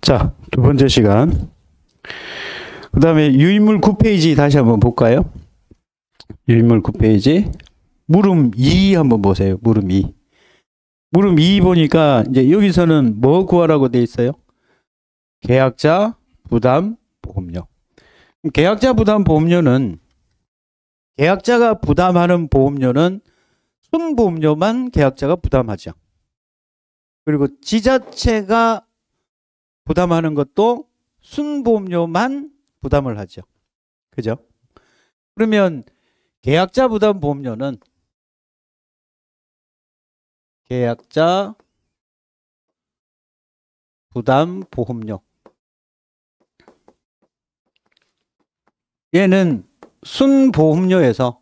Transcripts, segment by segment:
자, 두 번째 시간. 그 다음에 유인물 9페이지 다시 한번 볼까요? 유인물 9페이지. 물음 2 한번 보세요. 물음 2. 물음 2 보니까 이제 여기서는 뭐 구하라고 돼 있어요? 계약자 부담 보험료. 계약자 부담 보험료는 계약자가 부담하는 보험료는 순보험료만 계약자가 부담하죠. 그리고 지자체가 부담하는 것도 순보험료만 부담을 하죠. 그죠? 그러면 계약자 부담 보험료는 계약자 부담 보험료. 얘는 순보험료에서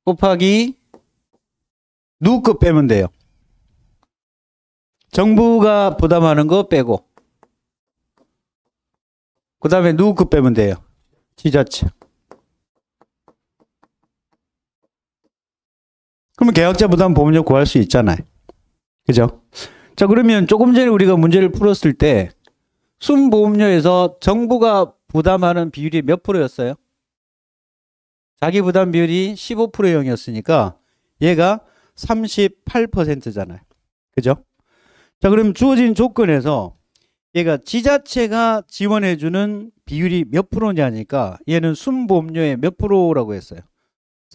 곱하기 누구 거 빼면 돼요. 정부가 부담하는 거 빼고 그 다음에 누구 거 빼면 돼요. 지자체. 그러면 계약자 부담 보험료 구할 수 있잖아요. 그죠? 자, 그러면 조금 전에 우리가 문제를 풀었을 때 순보험료에서 정부가 부담하는 비율이 몇 프로였어요? 자기 부담 비율이 15%형이었으니까 얘가 38%잖아요. 그죠? 자, 그럼 주어진 조건에서 얘가 지자체가 지원해주는 비율이 몇 프로냐니까 얘는 순보험료의 몇 프로라고 했어요?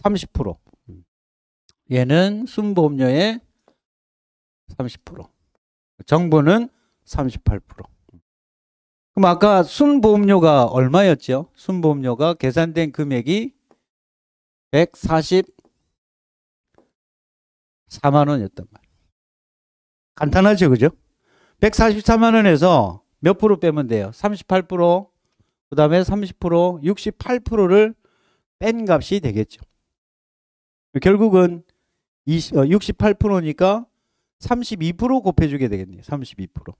30%. 얘는 순보험료의 30%. 정부는 38%. 그럼 아까 순보험료가 얼마였죠? 순보험료가 계산된 금액이 144만 원이었단 말이에요. 간단하죠, 그죠? 144만 원에서 몇 프로 빼면 돼요? 38%, 그 다음에 30%, 68%를 뺀 값이 되겠죠. 결국은 68%니까 32% 곱해주게 되겠네요. 32%.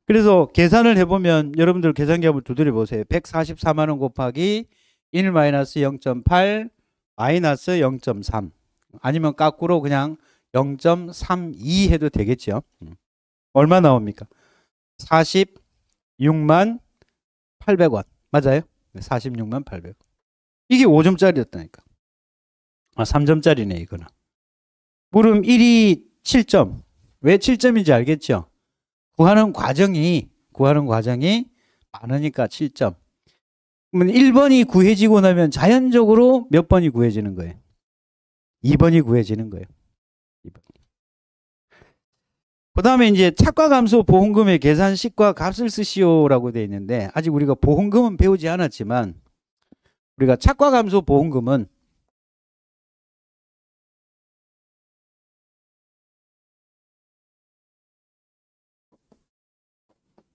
그래서 계산을 해보면 여러분들 계산기 한번 두드려 보세요. 144만 원 곱하기 1-0.8 마이너스 0.3 아니면 거꾸로 그냥 0.32 해도 되겠죠. 얼마 나옵니까? 46만 800원. 맞아요? 46만 800원. 이게 5점짜리였다니까. 아, 3점짜리네, 이거는. 물음 1이 7점. 왜 7점인지 알겠죠? 구하는 과정이 많으니까 7점. 그러면 1번이 구해지고 나면 자연적으로 몇 번이 구해지는 거예요? 2번이 구해지는 거예요. 2번. 그 다음에 이제 착과감소 보험금의 계산식과 값을 쓰시오라고 되어 있는데 아직 우리가 보험금은 배우지 않았지만 우리가 착과감소 보험금은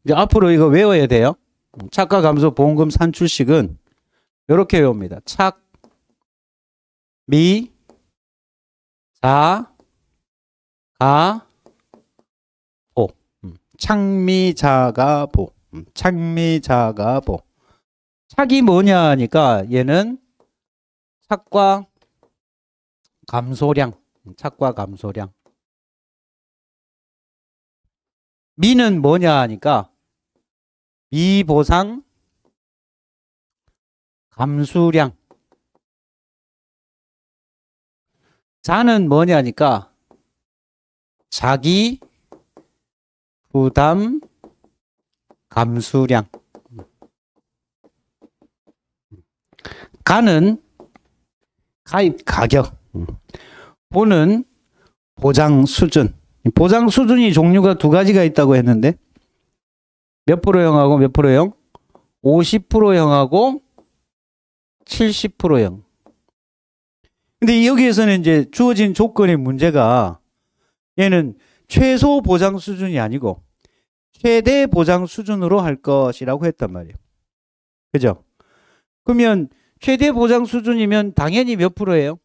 이제 앞으로 이거 외워야 돼요. 착과감소 보험금 산출식은 이렇게 외웁니다. 착, 미, 자, 가, 보. 착미자가보. 착미자가보. 착이 뭐냐 하니까 얘는 착과 감소량. 착과 감소량. 미는 뭐냐 하니까 미보상 감수량. 자는 뭐냐니까 자기 부담 감수량. 가는 가입 가격. 보는 보장 수준. 보장 수준이 종류가 두 가지가 있다고 했는데 몇 프로형하고 몇 프로형? 50%형하고 70%형. 근데 여기에서는 이제 주어진 조건의 문제가 얘는 최소 보장 수준이 아니고 최대 보장 수준으로 할 것이라고 했단 말이에요. 그죠? 그러면 최대 보장 수준이면 당연히 몇 프로예요?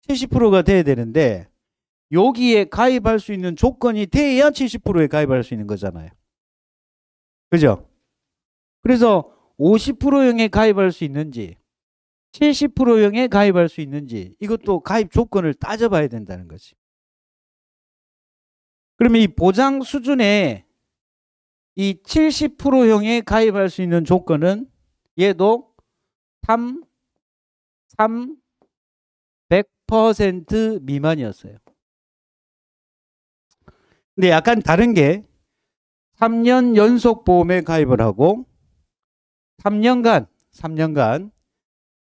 70%가 돼야 되는데 여기에 가입할 수 있는 조건이 돼야 70%에 가입할 수 있는 거잖아요. 그죠? 그래서 50%형에 가입할 수 있는지 70%형에 가입할 수 있는지 이것도 가입 조건을 따져봐야 된다는 거지. 그러면 이 보장 수준에 이 70%형에 가입할 수 있는 조건은 얘도 100% 미만이었어요. 근데 약간 다른 게 3년 연속 보험에 가입을 하고 3년간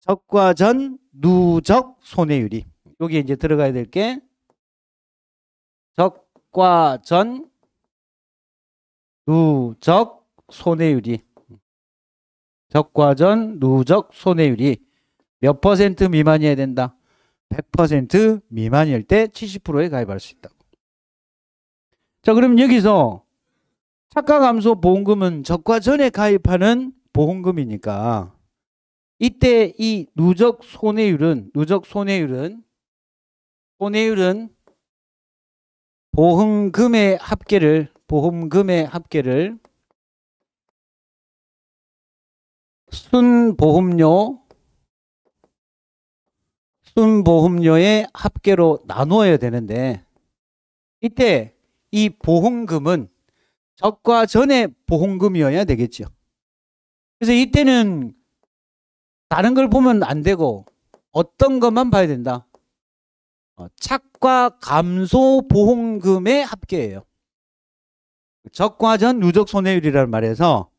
적과 전 누적 손해율이 여기에 이제 들어가야 될 게 적과 전 누적 손해율이 적과 전 누적 손해율이 몇 퍼센트 미만이어야 된다? 100% 미만일 때 70%에 가입할 수 있다. 자, 그럼 여기서 차가감소 보험금은 적과 전에 가입하는 보험금이니까 이때 이 누적 손해율은 보험금의 합계를 순보험료의 합계로 나누어야 되는데 이때 이 보험금은 적과 전의 보험금이어야 되겠죠. 그래서 이때는 다른 걸 보면 안 되고 어떤 것만 봐야 된다. 착과 감소 보험금의 합계예요. 적과 전 누적 손해율이라는 말에서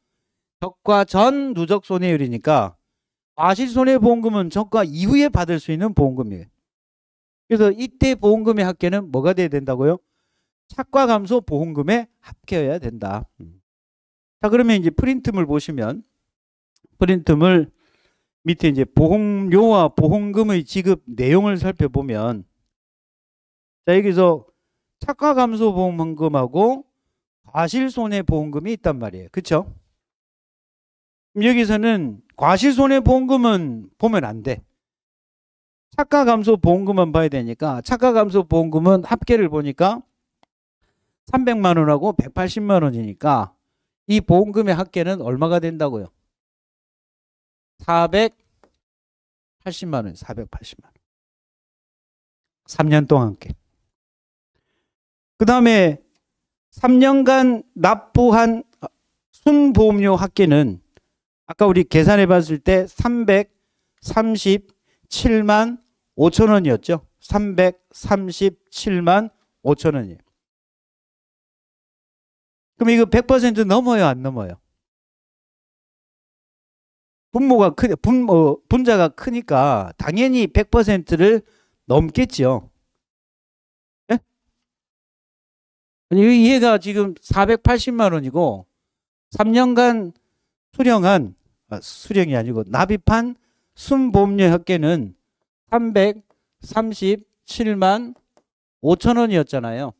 적과 전 누적 손해율이니까 과실손해보험금은 적과 이후에 받을 수 있는 보험금이에요. 그래서 이때 보험금의 합계는 뭐가 돼야 된다고요? 착과 감소 보험금의 합계여야 된다. 자, 그러면 이제 프린트물 보시면 프린트물 밑에 이제 보험료와 보험금의 지급 내용을 살펴보면 자, 여기서 착과 감소 보험금하고 과실손해보험금이 있단 말이에요. 그렇죠? 여기서는 과실손해보험금은 보면 안 돼. 착가감소보험금만 봐야 되니까 착가감소보험금은 합계를 보니까 300만 원하고 180만 원이니까 이 보험금의 합계는 얼마가 된다고요? 480만 원, 480만 원. 3년 동안 합계. 그 다음에 3년간 납부한 순보험료 합계는 아까 우리 계산해 봤을 때 337만 5천 원이었죠. 337만 5천 원이에요. 그럼 이거 100% 넘어요, 안 넘어요? 분자가 크니까 당연히 100%를 넘겠죠. 예? 아니, 얘가 지금 480만 원이고 3년간 수령이 아니고 납입한 순보험료 합계는 337만 5천 원이었잖아요.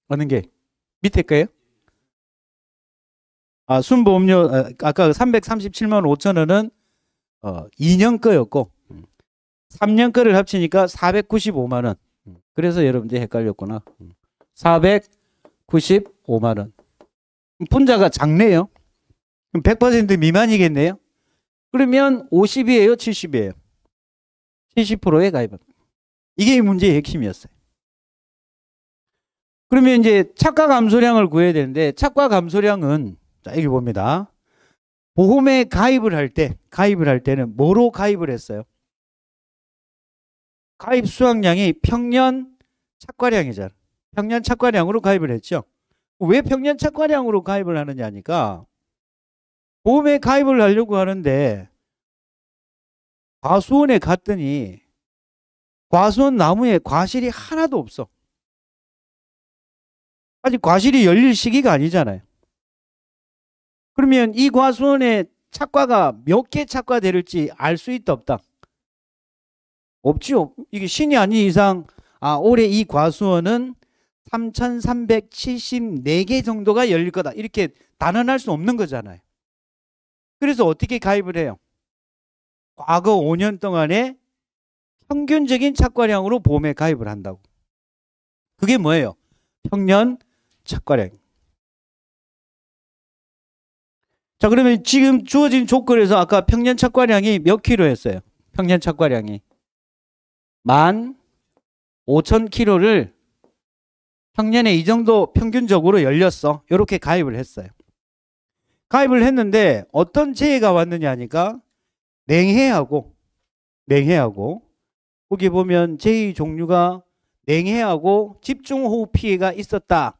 어느 게? 밑에 거예요? 순보험료 아까 337만 5천 원은 2년 거였고 3년 거를 합치니까 495만 원. 그래서 여러분들이 헷갈렸구나. 495만 원. 분자가 작네요. 그럼 100% 미만이겠네요. 그러면 50이에요, 70이에요? 70%에 가입합니다. 이게 이 문제의 핵심이었어요. 그러면 이제 착과 감소량을 구해야 되는데 착과 감소량은 자, 여기 봅니다. 보험에 가입을 할 때는 뭐로 가입을 했어요? 가입 수확량이 평년 착과량이잖아. 평년 착과량으로 가입을 했죠. 왜 평년 착과량으로 가입을 하느냐니까 보험에 가입을 하려고 하는데 과수원에 갔더니 과수원 나무에 과실이 하나도 없어. 아직 과실이 열릴 시기가 아니잖아요. 그러면 이 과수원에 착과가 몇 개 착과될지 알 수 있다 없다? 없죠. 이게 신이 아닌 이상 올해 이 과수원은 3,374개 정도가 열릴 거다. 이렇게 단언할 수 없는 거잖아요. 그래서 어떻게 가입을 해요? 과거 5년 동안의 평균적인 착과량으로 보험에 가입을 한다고. 그게 뭐예요? 평년 착과량. 자, 자, 그러면 지금 주어진 조건에서 아까 평년 착과량이 몇 킬로였어요? 평년 착과량이 15,000kg를 평년에 이 정도 평균적으로 열렸어. 이렇게 가입을 했어요. 가입을 했는데 어떤 재해가 왔느냐 하니까 냉해하고 거기 보면 재해 종류가 냉해하고 집중호우 피해가 있었다.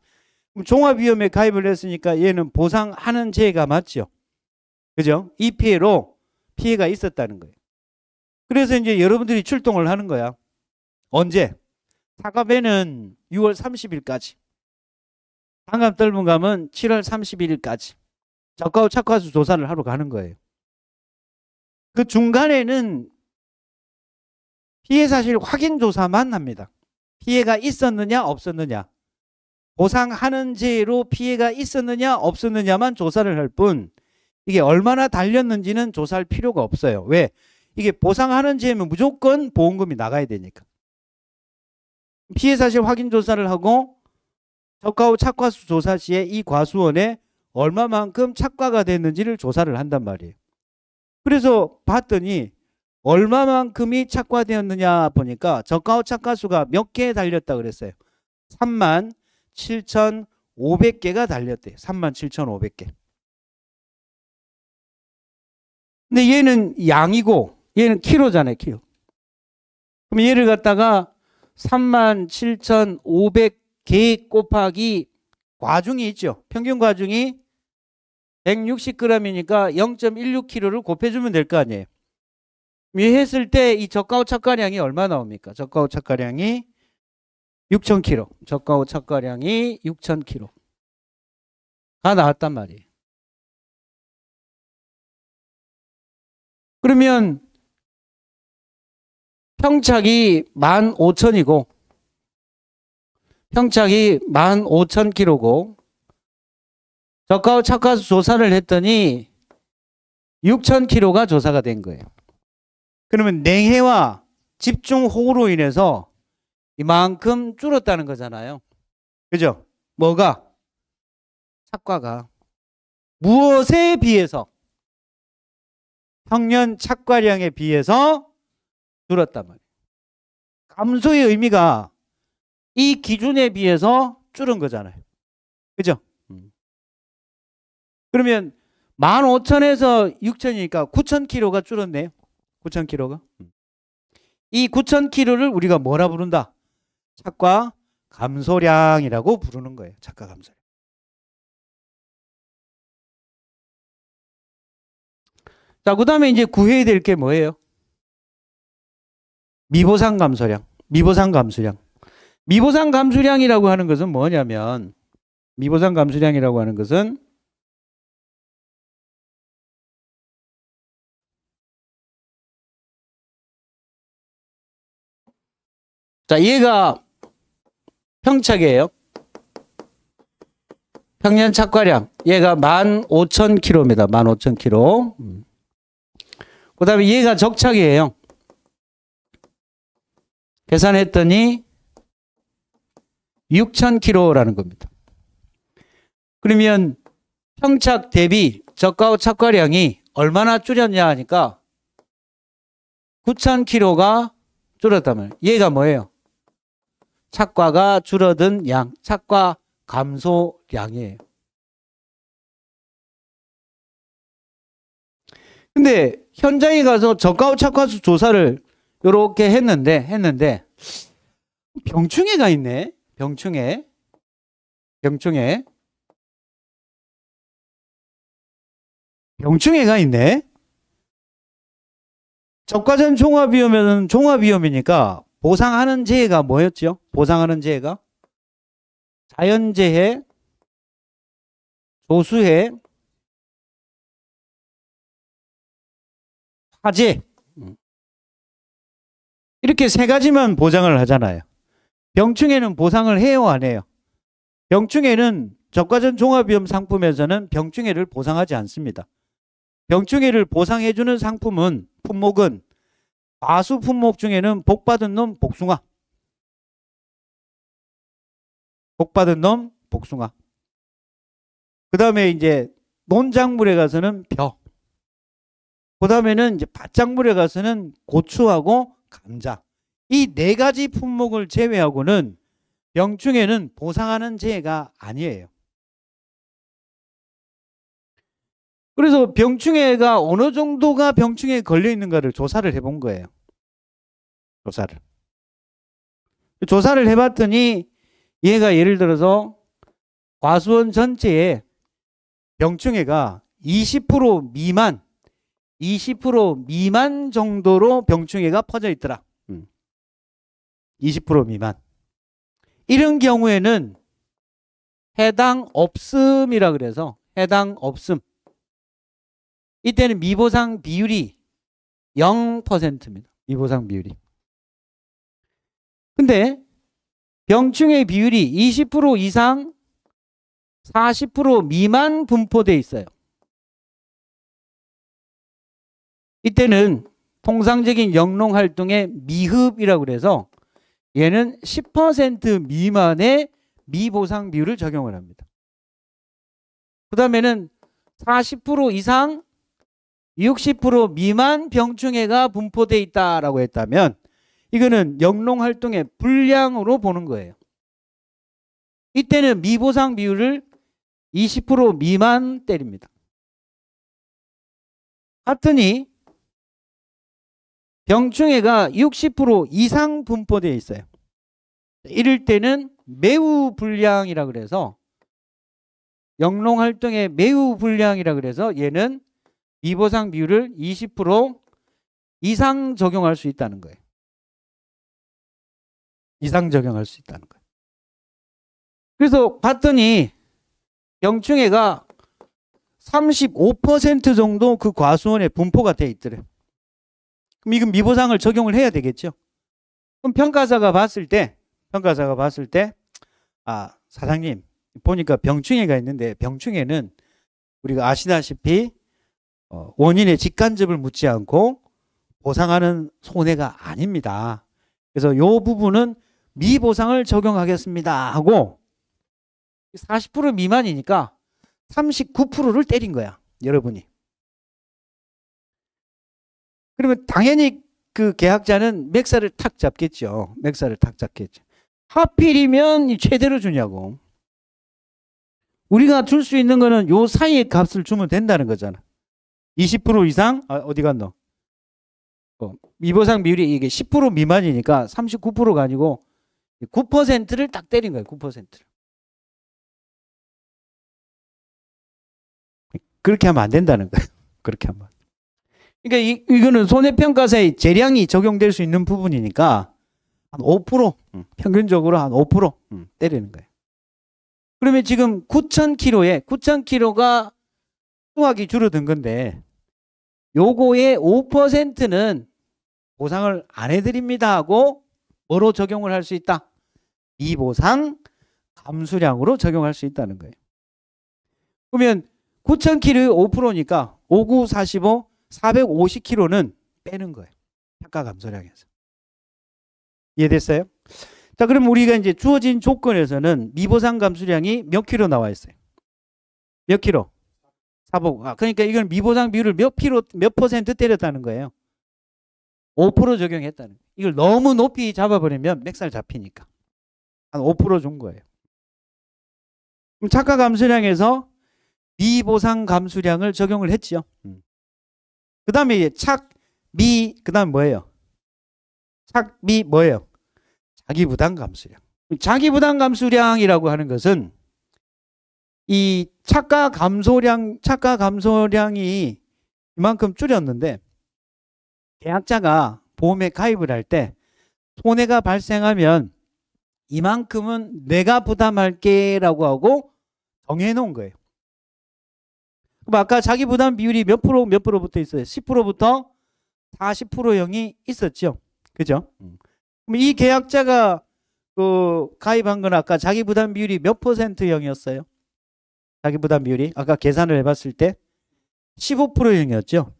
그럼 종합위험에 가입을 했으니까 얘는 보상하는 재해가 맞죠. 그죠? 이 피해로 피해가 있었다는 거예요. 그래서 이제 여러분들이 출동을 하는 거야. 언제? 사과배는 6월 30일까지. 단감 떫은 감은 7월 31일까지. 저가후 착화수 조사를 하러 가는 거예요. 그 중간에는 피해 사실 확인 조사만 합니다. 피해가 있었느냐 없었느냐. 보상하는 재해로 피해가 있었느냐 없었느냐만 조사를 할 뿐 이게 얼마나 달렸는지는 조사할 필요가 없어요. 왜? 이게 보상하는 재해면 무조건 보험금이 나가야 되니까. 피해 사실 확인 조사를 하고 저가후 착과수 조사 시에 이 과수원에 얼마만큼 착과가 됐는지를 조사를 한단 말이에요. 그래서 봤더니 얼마만큼이 착과되었느냐 보니까 저가후 착과수가 몇 개 달렸다 그랬어요. 37,500개가 달렸대요. 37,500개. 근데 얘는 양이고 얘는 키로잖아요. 키로. 그럼 얘를 갖다가 37,500개 곱하기 과중이 있죠. 평균 과중이 160g이니까 0.16kg를 곱해주면 될 거 아니에요. 이 했을 때 이 저가후 착과량이 얼마 나옵니까? 저가후 착과량이 6,000kg. 저가후 착과량이 6,000kg가 나왔단 말이에요. 그러면 평착이 15,000이고 평착이 15,000kg고 저가후 착과수 조사를 했더니 6,000kg가 조사가 된 거예요. 그러면 냉해와 집중호우로 인해서 이만큼 줄었다는 거잖아요. 그죠? 뭐가? 착과가. 무엇에 비해서? 평년 착과량에 비해서 줄었단 말이에요. 감소의 의미가 이 기준에 비해서 줄은 거잖아요. 그죠? 그러면 15,000에서 6,000이니까 9,000kg가 줄었네요. 9,000kg가. 이 9,000kg를 우리가 뭐라 부른다? 착과 감소량이라고 부르는 거예요. 착과 감소량. 자, 그 다음에 이제 구해야 될 게 뭐예요? 미보상 감소량. 미보상 감소량. 미보상 감소량이라고 하는 것은 뭐냐면 미보상 감소량이라고 하는 것은 자, 얘가 평착이에요. 평년 착과량. 얘가 15,000kg입니다. 15,000kg. 그 다음에 얘가 적착이에요. 계산했더니 6,000kg라는 겁니다. 그러면 평착 대비 저가후 착과량이 얼마나 줄였냐 하니까 9,000kg가 줄었다면 얘가 뭐예요? 착과가 줄어든 양, 착과 감소량이에요. 근데 현장에 가서 저가후 착과수 조사를 이렇게 했는데 병충해가 있네. 병충해. 병충해가 있네. 적과전 종합위험은 종합위험이니까 보상하는 재해가 뭐였죠? 보상하는 재해가 자연재해, 조수해, 화재 이렇게 세 가지만 보장을 하잖아요. 병충해는 보상을 해요, 안 해요? 병충해는 적과전 종합위험 상품에서는 병충해를 보상하지 않습니다. 병충해를 보상해주는 상품은 품목은 과수 품목 중에는 복받은 놈 복숭아. 복받은 놈 복숭아. 그 다음에 이제 논작물에 가서는 벼. 그 다음에는 이제 밭작물에 가서는 고추하고 감자. 이 네 가지 품목을 제외하고는 병충해는 보상하는 재해가 아니에요. 그래서 병충해가 어느 정도가 병충해에 걸려 있는가를 조사를 해본 거예요. 조사를 해봤더니 얘가 예를 들어서 과수원 전체에 병충해가 20% 미만, 20% 미만 정도로 병충해가 퍼져 있더라. 20% 미만. 이런 경우에는 해당 없음이라 그래서 해당 없음. 이때는 미보상 비율이 0%입니다. 미보상 비율이. 근데 병충해 비율이 20% 이상 40% 미만 분포되어 있어요. 이때는 통상적인 영농활동의 미흡이라고 그래서 얘는 10% 미만의 미보상 비율을 적용을 합니다. 그 다음에는 40% 이상 60% 미만 병충해가 분포되어 있다라고 했다면 이거는 영농활동의 불량으로 보는 거예요. 이때는 미보상 비율을 20% 미만 때립니다. 같으니 병충해가 60% 이상 분포되어 있어요. 이럴 때는 매우 불량이라 그래서 영농활동의 매우 불량이라 그래서 얘는 미보상 비율을 20% 이상 적용할 수 있다는 거예요. 이상 적용할 수 있다는 거예요. 그래서 봤더니 병충해가 35% 정도 그 과수원에 분포가 되어 있더래요. 그럼 이건 미보상을 적용을 해야 되겠죠. 그럼 평가사가 봤을 때 아, 사장님 보니까 병충해가 있는데 병충해는 우리가 아시다시피 원인의 직간접을 묻지 않고 보상하는 손해가 아닙니다. 그래서 이 부분은 미보상을 적용하겠습니다 하고 40% 미만이니까 39%를 때린 거야. 여러분이. 그러면 당연히 그 계약자는 맥살을 탁 잡겠죠. 맥살을 탁 잡겠죠. 하필이면 최대로 주냐고. 우리가 줄 수 있는 거는 요 사이의 값을 주면 된다는 거잖아. 20% 이상? 어디 갔노? 미보상 비율이 이게 10% 미만이니까 39%가 아니고 9%를 딱 때린 거예요. 9%를. 그렇게 하면 안 된다는 거예요. 그렇게 하면. 그러니까 이거는 손해평가사의 재량이 적용될 수 있는 부분이니까 한 5%, 평균적으로 한 5% 때리는 거예요. 그러면 지금 9,000kg가 수확이 줄어든 건데 요거의 5%는 보상을 안 해드립니다 하고 뭐로 적용을 할 수 있다? 미보상 감수량으로 적용할 수 있다는 거예요. 그러면 9,000kg의 5%니까 5, 9, 45, 450kg는 빼는 거예요. 평가 감소량에서. 이해됐어요? 자, 그럼 우리가 이제 주어진 조건에서는 미보상 감수량이 몇 킬로 나와 있어요? 몇 킬로? 4복. 그러니까 이건 미보상 비율을 몇 퍼센트 때렸다는 거예요? 5% 적용했다는 거예요. 이걸 너무 높이 잡아버리면 맥살 잡히니까. 한 5% 준 거예요. 그럼 착가 감수량에서 미보상 감수량을 적용을 했죠. 그 다음에 그 다음 뭐예요? 뭐예요? 자기부담 감수량. 자기부담 감수량이라고 하는 것은 이 착가 감소량이 이만큼 줄였는데 계약자가 보험에 가입을 할 때 손해가 발생하면 이만큼은 내가 부담할게 라고 하고 정해놓은 거예요. 그럼 아까 자기부담 비율이 몇 프로부터 있어요? 10%부터 40%형이 있었죠. 그죠? 그럼 이 계약자가 가입한 건 아까 자기부담 비율이 몇 %형이었어요? 자기부담 비율이 아까 계산을 해봤을 때 15%형이었죠.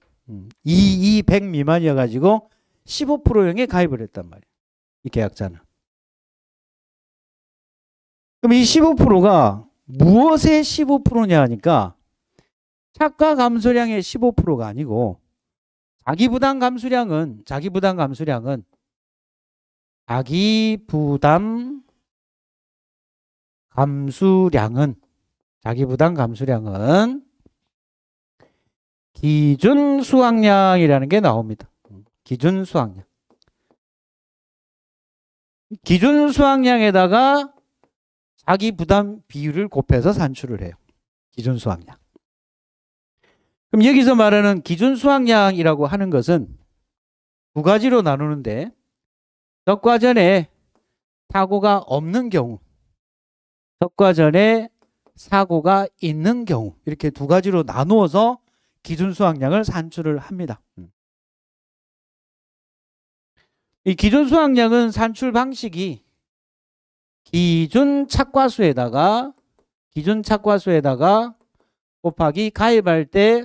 100 미만이어가지고 15%형에 가입을 했단 말이에요. 이 계약자는. 그럼 이 15%가 무엇의 15%냐 하니까 착과 감소량의 15%가 아니고 자기부담 감소량은 자기부담 감수량은 기준 수확량이라는 게 나옵니다. 기준 수확량. 기준 수확량에다가 자기 부담 비율을 곱해서 산출을 해요. 기준 수확량. 그럼 여기서 말하는 기준 수확량이라고 하는 것은 두 가지로 나누는데 적과 전에 사고가 없는 경우, 적과 전에 사고가 있는 경우 이렇게 두 가지로 나누어서 기준 수확량을 산출을 합니다. 이 기준 수확량은 산출 방식이 기준 착과수에다가 곱하기 가입할 때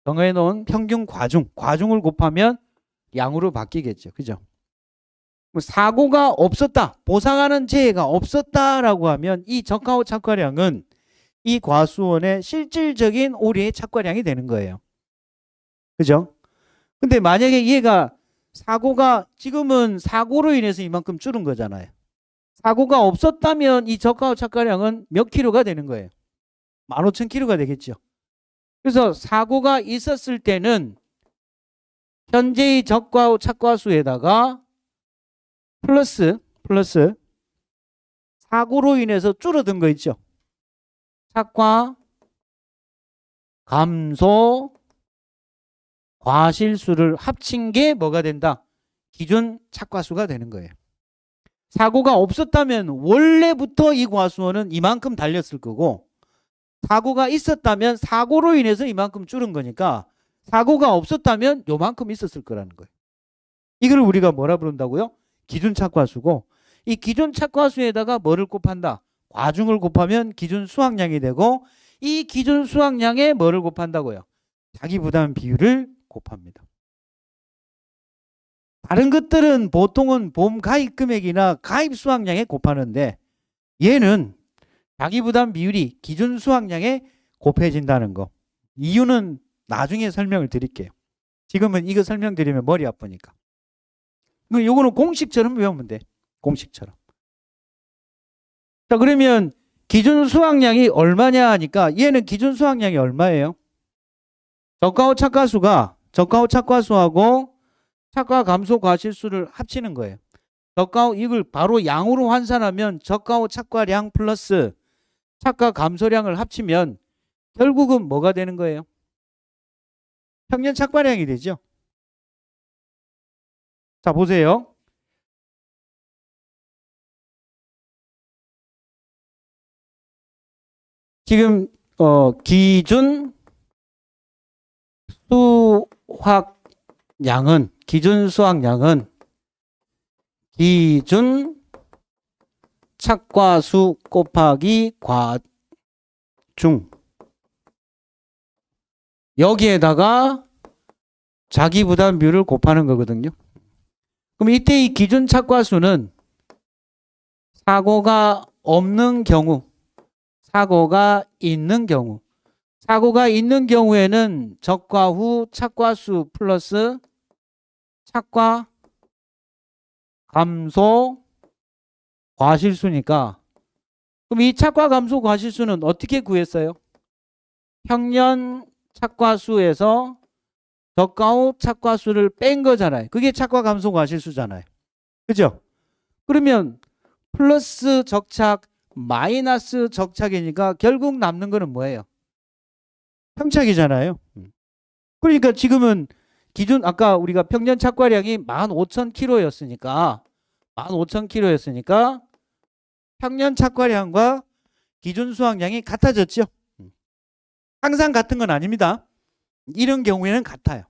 정해놓은 평균 과중을 곱하면 양으로 바뀌겠죠. 그죠? 사고가 없었다, 보상하는 재해가 없었다라고 하면 이 적하후 착과량은 이 과수원의 실질적인 올해의 착과량이 되는 거예요. 그죠? 근데 만약에 얘가 사고가 지금은 사고로 인해서 이만큼 줄은 거잖아요. 사고가 없었다면 이 적하후 착과량은 몇 킬로가 되는 거예요? 15,000kg가 되겠죠. 그래서 사고가 있었을 때는 현재의 적과후 착과수에다가 플러스 사고로 인해서 줄어든 거 있죠. 착과 감소 과실수를 합친 게 뭐가 된다? 기준 착과수가 되는 거예요. 사고가 없었다면 원래부터 이 과수원은 이만큼 달렸을 거고, 사고가 있었다면 사고로 인해서 이만큼 줄은 거니까 사고가 없었다면 요만큼 있었을 거라는 거예요. 이걸 우리가 뭐라 부른다고요? 기준 착과수고, 이 기준 착과수에다가 뭐를 곱한다? 과중을 곱하면 기준 수확량이 되고, 이 기준 수확량에 뭐를 곱한다고요? 자기 부담 비율을 곱합니다. 다른 것들은 보통은 보험 가입 금액이나 가입 수확량에 곱하는데 얘는 자기 부담 비율이 기준 수확량에 곱해진다는 거. 이유는 나중에 설명을 드릴게요. 지금은 이거 설명드리면 머리 아프니까. 요거는 공식처럼 외우면 돼. 공식처럼. 자, 그러면 기준 수확량이 얼마냐 하니까 얘는 기준 수확량이 얼마예요? 적과후 착과수하고 착과 감소 과실수를 합치는 거예요. 적과후 이걸 바로 양으로 환산하면 적과후 착과량 플러스 착과 감소량을 합치면 결국은 뭐가 되는 거예요? 평년 착과량이 되죠. 자, 보세요. 지금 기준 수확량은 기준 착과수 곱하기 과중, 여기에다가 자기 부담 비율을 곱하는 거거든요. 그럼 이때 이 기준 착과수는 사고가 없는 경우, 사고가 있는 경우에는 적과후 착과수 플러스 착과 감소 과실수니까, 그럼 이 착과 감소 과실수는 어떻게 구했어요? 평년 착과수에서 적과후 착과수를 뺀 거잖아요. 그게 착과 감소 과실수잖아요. 그죠? 그러면 플러스 적착 마이너스 적착이니까 결국 남는 거는 뭐예요? 평착이잖아요. 그러니까 지금은 기준 아까 우리가 평년 착과량이 15,000kg였으니까 평년 착과량과 기준 수확량이 같아졌죠. 항상 같은 건 아닙니다. 이런 경우에는 같아요.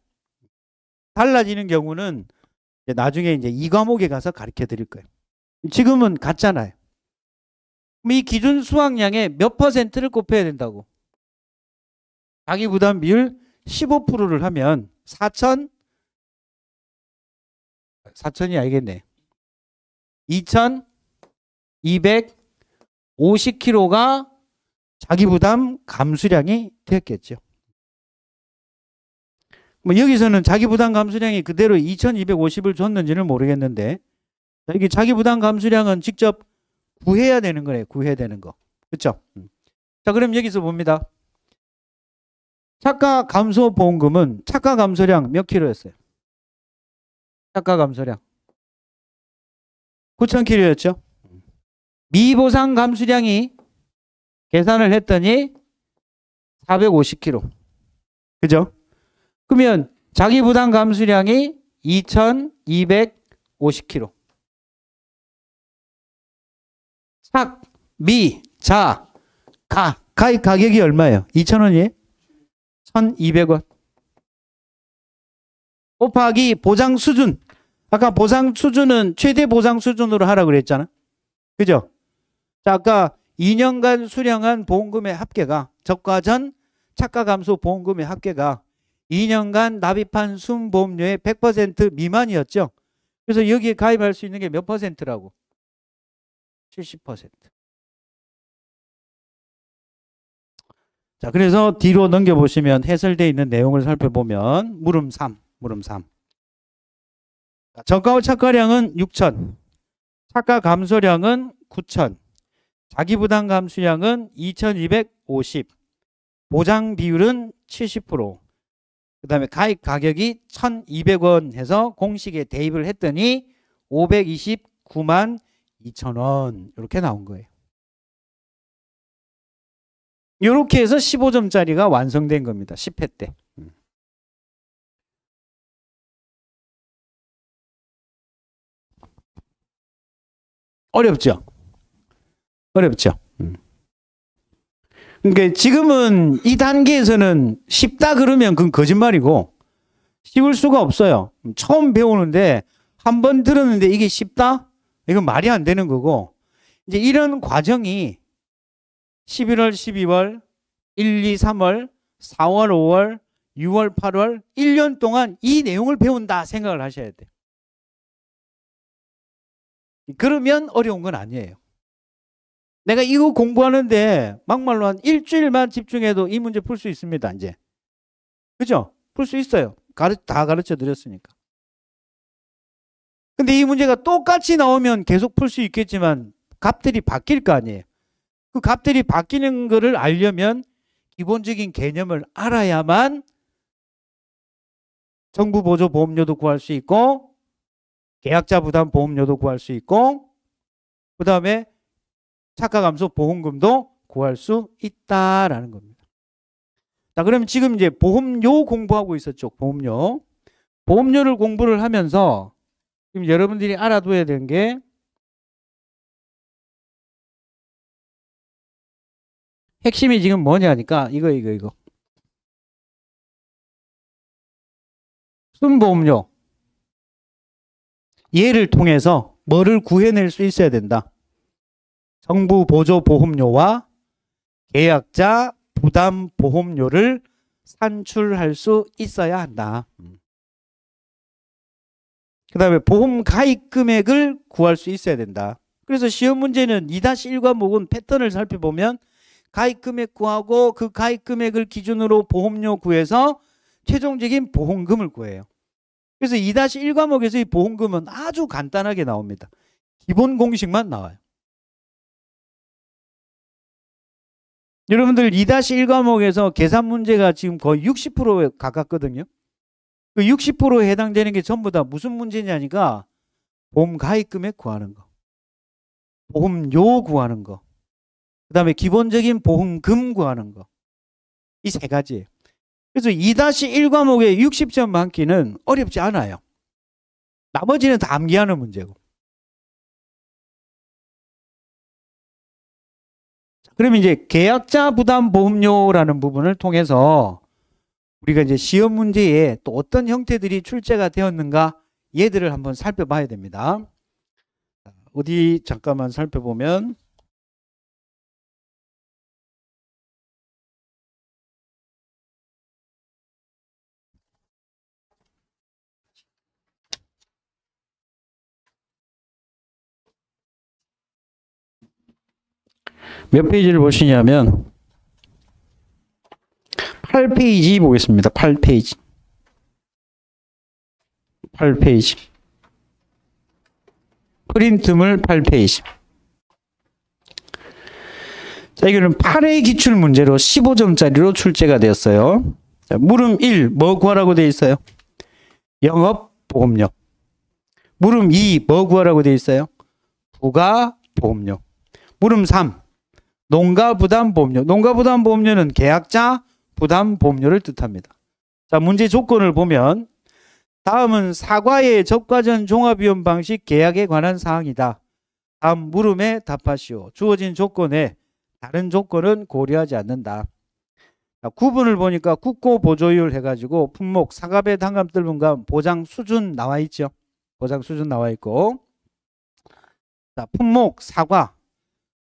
달라지는 경우는 나중에 이제 이 과목에 가서 가르쳐 드릴 거예요. 지금은 같잖아요. 그럼 이 기준 수확량의 몇 %를 곱해야 된다고? 자기 부담 비율 15%를 하면 4,000이 아니겠네. 2,250kg가 자기 부담 감수량이 되었겠죠. 뭐 여기서는 자기 부담 감수량이 그대로 2250을 줬는지는 모르겠는데 이게 자기 부담 감수량은 직접 구해야 되는 거예요. 구해야 되는 거. 그렇죠? 자, 그럼 여기서 봅니다. 차가 감소 보험금은 차가 감소량 몇 킬로였어요? 차가 감소량 9,000킬로였죠? 미보상 감수량이 계산을 했더니 450kg. 그죠? 그러면 자기 부담 감수량이 2,250kg. 착, 미, 자, 가의 가격이 얼마예요? 2,000원이에요? 1,200원. 곱하기 보장 수준. 아까 보상 수준은 최대 보상 수준으로 하라고 그랬잖아. 그죠? 자, 아까 2년간 수령한 보험금의 합계가 적과 전 차가 감소 보험금의 합계가 2년간 납입한 순보험료의 100% 미만이었죠. 그래서 여기에 가입할 수 있는 게 몇 퍼센트라고? 70%. 자, 그래서 뒤로 넘겨보시면 해설되어 있는 내용을 살펴보면 물음 3. 정가 차가량은 6,000, 차가 감소량은 9,000, 자기 부담 감수량은 2,250, 보장 비율은 70%, 그 다음에 가입 가격이 1,200원 해서 공식에 대입을 했더니 529만 2,000원 이렇게 나온 거예요. 이렇게 해서 15점짜리가 완성된 겁니다. 10회 때. 어렵죠? 어렵죠? 그러니까 지금은 이 단계에서는 쉽다 그러면 그건 거짓말이고 쉬울 수가 없어요. 처음 배우는데 한 번 들었는데 이게 쉽다? 이건 말이 안 되는 거고 이제 이런 과정이 11월, 12월, 1, 2, 3월, 4월, 5월, 6월, 8월 1년 동안 이 내용을 배운다 생각을 하셔야 돼요. 그러면 어려운 건 아니에요. 내가 이거 공부하는데 막말로 한 일주일만 집중해도 이 문제 풀 수 있습니다. 이제. 그죠? 풀 수 있어요. 다 가르쳐 드렸으니까. 근데 이 문제가 똑같이 나오면 계속 풀 수 있겠지만 값들이 바뀔 거 아니에요. 그 값들이 바뀌는 거를 알려면 기본적인 개념을 알아야만 정부 보조 보험료도 구할 수 있고 계약자 부담 보험료도 구할 수 있고 그 다음에 차가 감소 보험금도 구할 수 있다라는 겁니다. 자, 그럼 지금 이제 보험료 공부하고 있었죠. 보험료. 보험료를 공부를 하면서 지금 여러분들이 알아둬야 되는 게 핵심이 지금 뭐냐니까 이거. 순보험료. 얘를 통해서 뭐를 구해낼 수 있어야 된다. 정부 보조 보험료와 계약자 부담 보험료를 산출할 수 있어야 한다. 그 다음에 보험 가입 금액을 구할 수 있어야 된다. 그래서 시험 문제는 2-1과목은 패턴을 살펴보면 가입 금액 구하고 그 가입 금액을 기준으로 보험료 구해서 최종적인 보험금을 구해요. 그래서 2-1과목에서 이 보험금은 아주 간단하게 나옵니다. 기본 공식만 나와요. 여러분들 2-1과목에서 계산 문제가 지금 거의 60%에 가깝거든요. 그 60%에 해당되는 게 전부 다 무슨 문제냐니까 보험 가입 금액 구하는 거, 보험료 구하는 거, 그 다음에 기본적인 보험금 구하는 거. 이 세 가지예요. 그래서 2-1과목의 60점 많기는 어렵지 않아요. 나머지는 다 암기하는 문제고. 그러면 이제 계약자 부담 보험료라는 부분을 통해서 우리가 이제 시험 문제에 또 어떤 형태들이 출제가 되었는가 얘들을 한번 살펴봐야 됩니다. 어디 잠깐만 살펴보면 몇 페이지를 보시냐면 8페이지 보겠습니다. 8페이지. 8페이지. 프린트물 8페이지. 자, 이거는 8회 기출 문제로 15점짜리로 출제가 되었어요. 자, 물음 1, 뭐 구하라고 되어 있어요? 영업보험료. 물음 2, 뭐 구하라고 되어 있어요? 부가보험료. 물음 3, 농가부담보험료. 농가부담보험료는 계약자 부담보험료를 뜻합니다. 자, 문제 조건을 보면 다음은 사과의 접과전 종합위험 방식 계약에 관한 사항이다. 다음 물음에 답하시오. 주어진 조건에 다른 조건은 고려하지 않는다. 자, 9번을 보니까 국고 보조율 해가지고 품목, 사과배, 단감, 뜰분감 보장 수준 나와 있죠. 보장 수준 나와 있고. 자, 품목, 사과,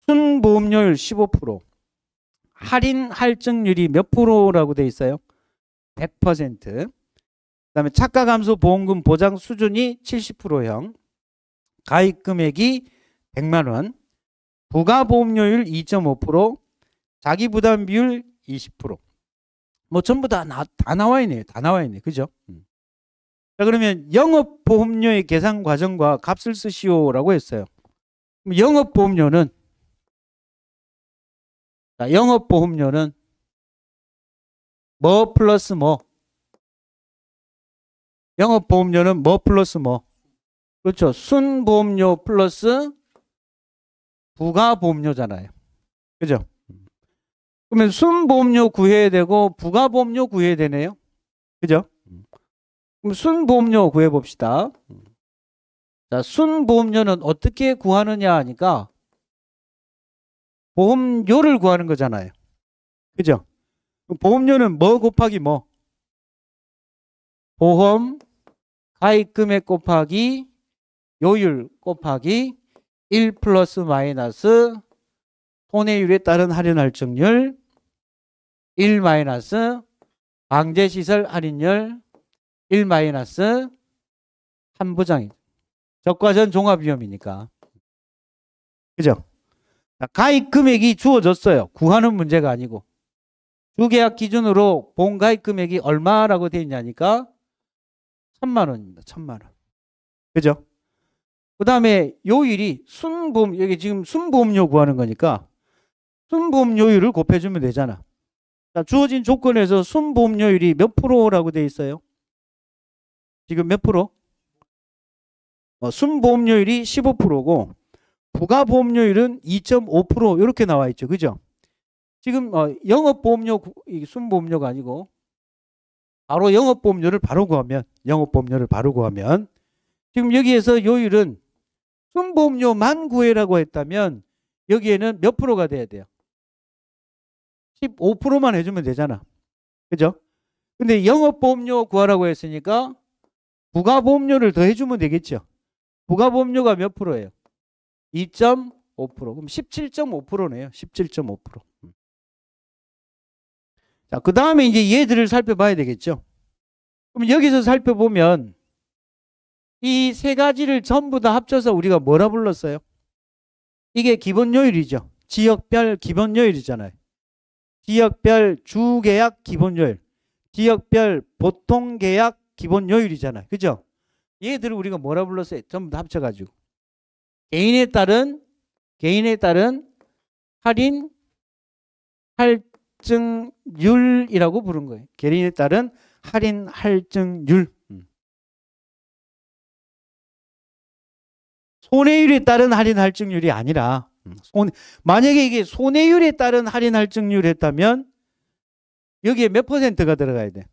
순보험료율 15%. 할인 할증률이 몇 프로라고 돼 있어요? 100%. 그다음에 착가감소 보험금 보장 수준이 70%형. 가입 금액이 100만 원. 부가보험료율 2.5%, 자기부담 비율 20%. 뭐 전부 다 나와 있네요. 다 나와 있네. 그죠? 자, 그러면 영업보험료의 계산 과정과 값을 쓰시오라고 했어요. 그럼 영업보험료는 뭐 플러스 뭐? 영업보험료는 뭐 플러스 뭐? 그렇죠. 순보험료 플러스 부가보험료잖아요. 그죠? 그러면 순보험료 구해야 되고 부가보험료 구해야 되네요. 그죠? 그럼 순보험료 구해봅시다. 자, 순보험료는 어떻게 구하느냐 하니까 보험료를 구하는 거잖아요. 그죠? 보험료는 뭐 곱하기 뭐? 보험 가입 금액 곱하기 요율 곱하기 1 플러스 마이너스 손해율에 따른 할인 할증률 1 마이너스 방제시설 할인율 1 마이너스 한부장이 적과전 종합위험이니까. 그죠? 가입 금액이 주어졌어요. 구하는 문제가 아니고. 주계약 기준으로 보험 가입 금액이 얼마라고 되어 있냐니까 1000만 원입니다. 1000만 원. 그죠? 그 다음에 요율이 순보험, 여기 지금 순보험료 구하는 거니까 순보험료율을 곱해주면 되잖아. 자, 주어진 조건에서 순보험료율이 몇 프로라고 되어 있어요? 지금 몇 프로? 순보험료율이 15%고 부가보험료율은 2.5% 이렇게 나와 있죠. 그죠? 지금 영업보험료, 순보험료가 아니고 바로 영업보험료를 바로 구하면 지금 여기에서 요율은 순보험료만 구해라고 했다면 여기에는 몇 프로가 돼야 돼요? 15%만 해주면 되잖아. 그죠? 근데 영업보험료 구하라고 했으니까 부가보험료를 더 해주면 되겠죠. 부가보험료가 몇 프로예요? 2.5%. 그럼 17.5%네요. 17.5%. 자, 그 다음에 이제 얘들을 살펴봐야 되겠죠. 그럼 여기서 살펴보면 이 세 가지를 전부 다 합쳐서 우리가 뭐라 불렀어요? 이게 기본요율이죠. 지역별 기본요율이잖아요. 지역별 주계약 기본요율, 지역별 보통계약 기본요율이잖아요. 그죠? 얘들을 우리가 뭐라 불렀어요? 전부 다 합쳐가지고 개인에 따른 할인 할증률이라고 부른 거예요. 개인에 따른 할인 할증률. 손해율에 따른 할인 할증률이 아니라 만약에 이게 손해율에 따른 할인 할증률 했다면 여기에 몇 퍼센트가 들어가야 돼?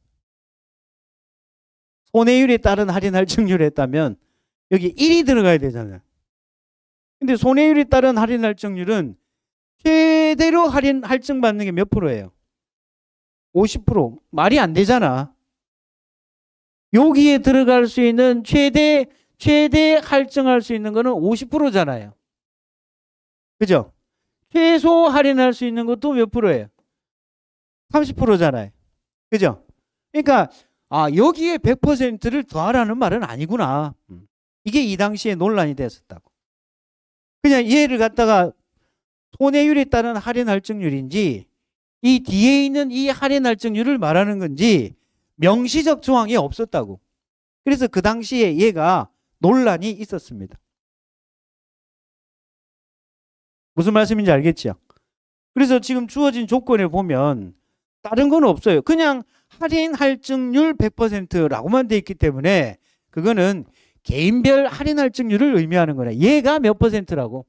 손해율에 따른 할인 할증률 했다면 여기 1이 들어가야 되잖아요. 근데 손해율에 따른 할인 할증률은 최대로 할인 할증 받는 게 몇 프로예요? 50%. 말이 안 되잖아. 여기에 들어갈 수 있는 최대 할증할 수 있는 거는 50%잖아요. 그죠? 최소 할인할 수 있는 것도 몇 프로예요? 30%잖아요. 그죠? 그러니까 여기에 100%를 더하라는 말은 아니구나. 이게 이 당시에 논란이 됐었다고. 그냥 얘를 갖다가 손해율에 따른 할인 할증률인지 이 뒤에 있는 이 할인 할증률을 말하는 건지 명시적 조항이 없었다고. 그래서 그 당시에 얘가 논란이 있었습니다. 무슨 말씀인지 알겠죠? 그래서 지금 주어진 조건에 보면 다른 건 없어요. 그냥 할인 할증률 100%라고만 돼 있기 때문에 그거는 개인별 할인 할증률을 의미하는 거네. 얘가 몇 %라고.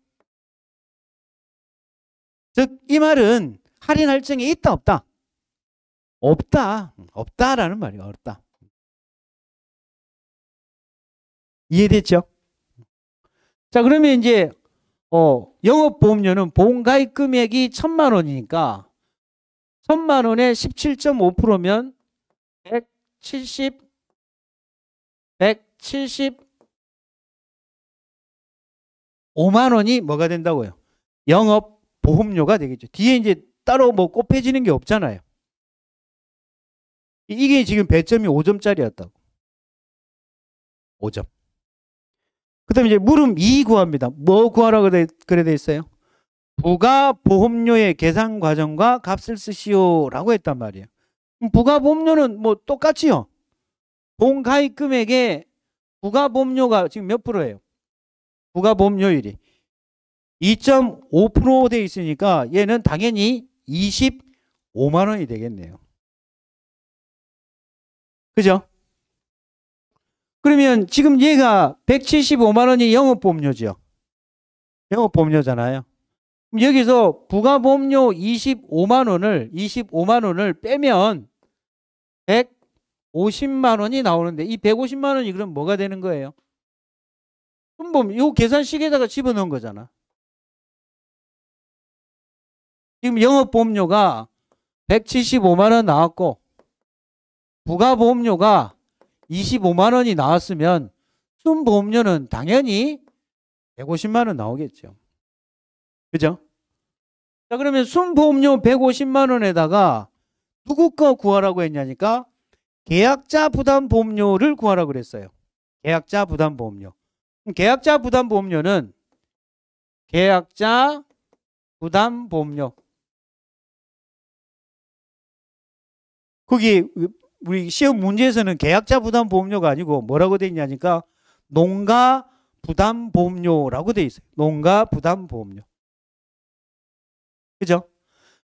즉, 이 말은 할인 할증이 있다, 없다? 없다. 없다라는 말이에요. 없다. 이해됐죠? 자, 그러면 이제 영업보험료는 보험가입 금액이 1,000만 원이니까 1,000만 원에 17.5%면 175만 원이 뭐가 된다고요? 영업보험료가 되겠죠. 뒤에 이제 따로 뭐 곱해지는 게 없잖아요. 이게 지금 배점이 5점짜리였다고. 5점. 그 다음에 이제 물음 2 구합니다. 뭐 구하라고 그래 돼 있어요? 부가보험료의 계산 과정과 값을 쓰시오라고 했단 말이에요. 부가보험료는 뭐 똑같지요. 보험가입 금액의 부가보험료가 지금 몇 프로예요? 부가보험료율이 2.5% 돼 있으니까 얘는 당연히 25만 원이 되겠네요. 그죠? 그러면 지금 얘가 175만 원이 영업보험료죠. 영업보험료잖아요. 여기서 부가보험료 25만 원을 빼면 150만 원이 나오는데 이 150만 원이 그럼 뭐가 되는 거예요? 순보험, 요 계산식에다가 집어넣은 거잖아. 지금 영업보험료가 175만 원 나왔고 부가보험료가 25만 원이 나왔으면 순보험료는 당연히 150만 원 나오겠죠. 그죠? 자, 그러면 순보험료 150만 원에다가 누구 거 구하라고 했냐니까 계약자 부담보험료를 구하라고 그랬어요. 계약자 부담보험료. 계약자 부담보험료는 계약자 부담보험료. 거기 우리 시험 문제에서는 계약자 부담보험료가 아니고 뭐라고 돼 있냐니까 농가 부담보험료라고 돼 있어요. 농가 부담보험료. 그죠?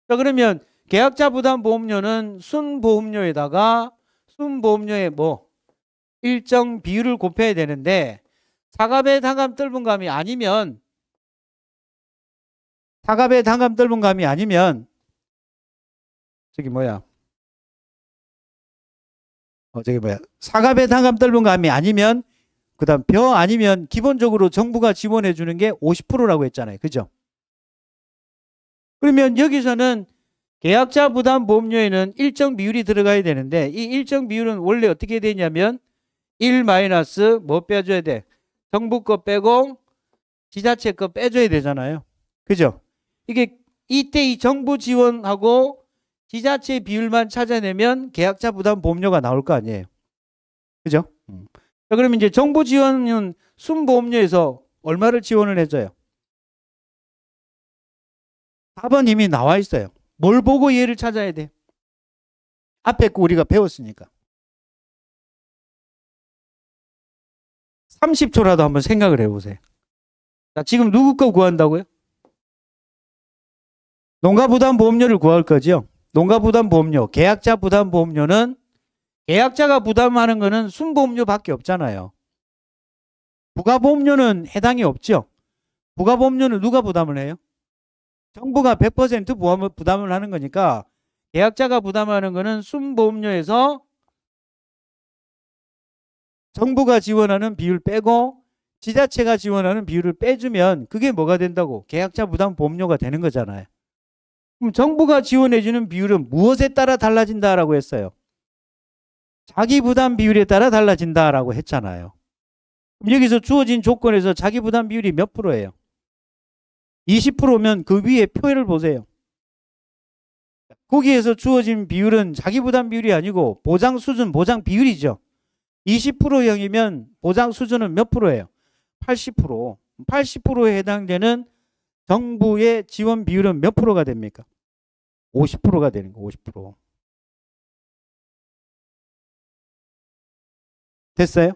자, 그러면 계약자 부담보험료는 순보험료에다가 순보험료의 뭐 일정 비율을 곱해야 되는데 사갑의 단감 떫은 감이 아니면 사갑의 단감 떫은 감이 아니면 저기 뭐야 사갑의 단감 떫은 감이 아니면 그다음 벼 아니면 기본적으로 정부가 지원해 주는 게 50%라고 했잖아요. 그죠? 그러면 여기서는 계약자 부담 보험료에는 일정 비율이 들어가야 되는데 이 일정 비율은 원래 어떻게 되냐면 1 마이너스 뭐 빼줘야 돼? 정부 거 빼고 지자체 거 빼줘야 되잖아요. 그죠? 이게 이때 이 정부 지원하고 지자체 비율만 찾아내면 계약자 부담 보험료가 나올 거 아니에요. 그죠? 자, 그러면 이제 정부 지원은 순보험료에서 얼마를 지원을 해줘요? 4번 이미 나와 있어요. 뭘 보고 얘를 찾아야 돼? 앞에 거 우리가 배웠으니까. 30초라도 한번 생각을 해보세요. 자, 지금 누구 거 구한다고요? 농가부담보험료를 구할 거죠. 농가부담보험료, 계약자 부담보험료는 계약자가 부담하는 거는 순보험료밖에 없잖아요. 부가보험료는 해당이 없죠. 부가보험료는 누가 부담을 해요? 정부가 100% 부담을 하는 거니까 계약자가 부담하는 거는 순보험료에서 정부가 지원하는 비율 빼고 지자체가 지원하는 비율을 빼주면 그게 뭐가 된다고? 계약자 부담 보험료가 되는 거잖아요. 그럼 정부가 지원해주는 비율은 무엇에 따라 달라진다라고 했어요? 자기 부담 비율에 따라 달라진다라고 했잖아요. 그럼 여기서 주어진 조건에서 자기 부담 비율이 몇 프로예요? 20%면 그 위에 표를 보세요. 거기에서 주어진 비율은 자기 부담 비율이 아니고 보장 수준, 보장 비율이죠. 20%형이면 보장 수준은 몇 프로예요? 80%. 80%에 해당되는 정부의 지원 비율은 몇 프로가 됩니까? 50%가 되는 거, 50%. 됐어요?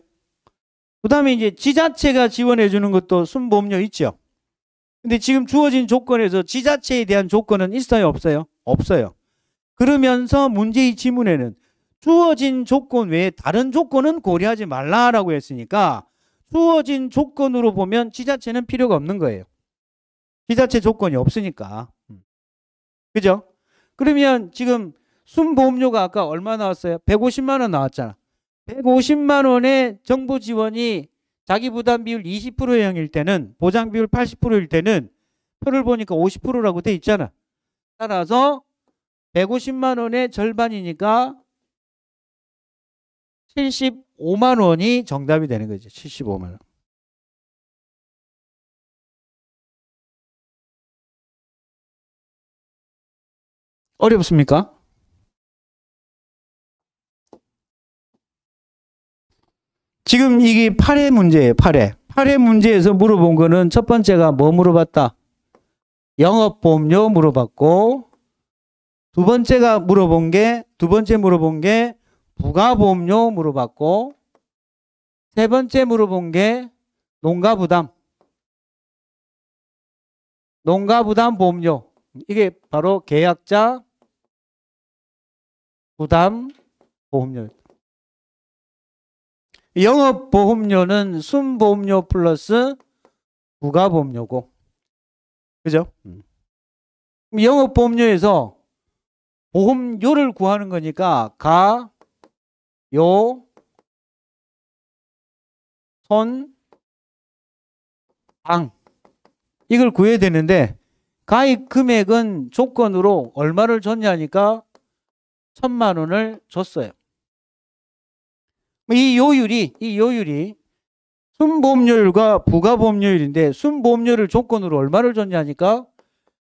그 다음에 이제 지자체가 지원해 주는 것도 순보험료 있죠. 근데 지금 주어진 조건에서 지자체에 대한 조건은 있어요, 없어요? 없어요. 그러면서 문제의 지문에는 주어진 조건 외에 다른 조건은 고려하지 말라라고 했으니까 주어진 조건으로 보면 지자체는 필요가 없는 거예요. 지자체 조건이 없으니까. 그죠? 그러면 지금 순보험료가 아까 얼마 나왔어요? 150만 원 나왔잖아. 150만 원의 정부 지원이 자기 부담 비율 20%형일 때는, 보장 비율 80%일 때는 표를 보니까 50%라고 돼 있잖아. 따라서 150만 원의 절반이니까 75만 원이 정답이 되는 거죠. 75만 원. 어렵습니까? 지금 이게 8회 문제예요. 8회. 8회 문제에서 물어본 거는 첫 번째가 뭐 물어봤다? 영업보험료 물어봤고, 두 번째 물어본 게 부가보험료 물어봤고, 세 번째 물어본 게 농가부담 보험료. 이게 바로 계약자 부담 보험료. 영업보험료는 순보험료 플러스 부가보험료고. 그죠? 영업보험료에서 보험료를 구하는 거니까 가, 요, 손, 당. 이걸 구해야 되는데 가입 금액은 조건으로 얼마를 줬냐니까 1,000만 원을 줬어요. 이 요율이 순보험료율과 부가보험료율인데 순보험료를 조건으로 얼마를 줬냐니까